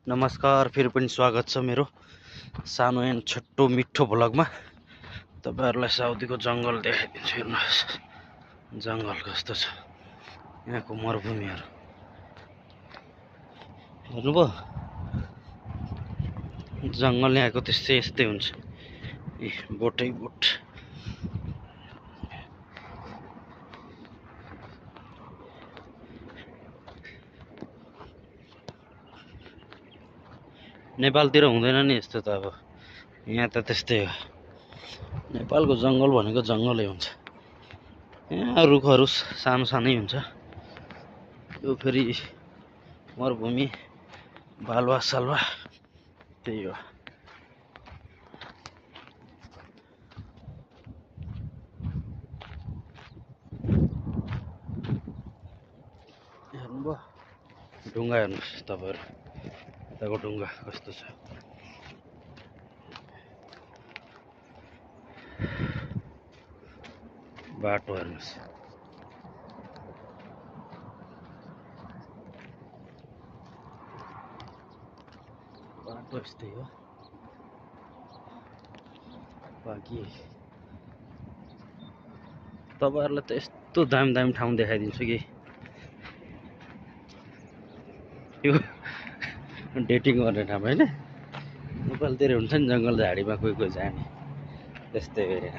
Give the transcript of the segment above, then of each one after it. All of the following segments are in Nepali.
नमस्कार, फेरि पनि स्वागत छ मेरो सानो एन्ड छोटो मिठो भ्लगमा। तपाईहरुलाई साउदीको जंगल देखाइदिन्छु। हेर्नुहोस् जंगल कस्तो छ, यहाँको मरुभूमिहरु हेर्नुभयो। जंगल यहाँको यस्तै हुन्छ। बोटै बोट। नेपालतिर हुँदैन नि यस्तो त। अब यहाँ त त्यस्तै हो। नेपालको जंगल भनेको जंगलै हुन्छ। यहाँ रुखहरु सानो सानै हुन्छ। यो फेरि मरुभूमि, बालुवा सालुवा त्यही हो। हेर्नुभयो ढुङ्गा, हेर्नुहोस् तपाईहरु यताको ढुङ्गा कस्तो छ। बाटो हेर्नुहोस्। बाटो यस्तै हो। बाँकी तपाईहरुलाई त यस्तो दामी दामी ठाउँ देखाइदिन्छु कि यो डेटिङ गर्ने ठाउँ हैन। नेपालतिर हुन्छ नि जंगल झाडीमा कोही कोही जाने, त्यस्तै गरेर।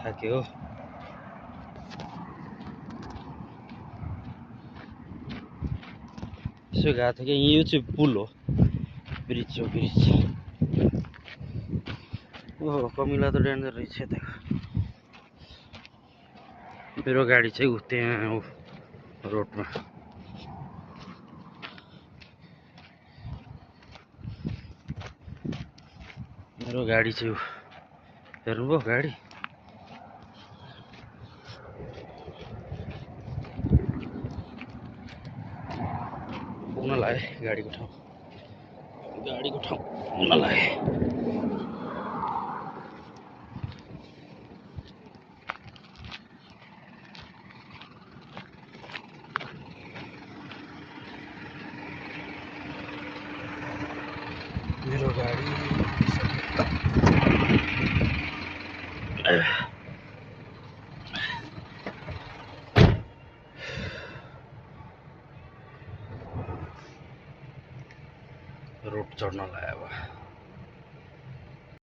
थाक्यो। यसो गएको थियो कि यो चाहिँ पुल हो, ब्रिज हो ब्रिज। ओहो कमिला त डेन्जर रहेछ यताको। मेरो गाडी चाहिँ त्यहाँ हो रोडमा। मेरो गाडी चाहिँ हेर्नुभयो गाडी। पुग्न लाग्यो गाडीको ठाउँ पुग्न लाग्यो।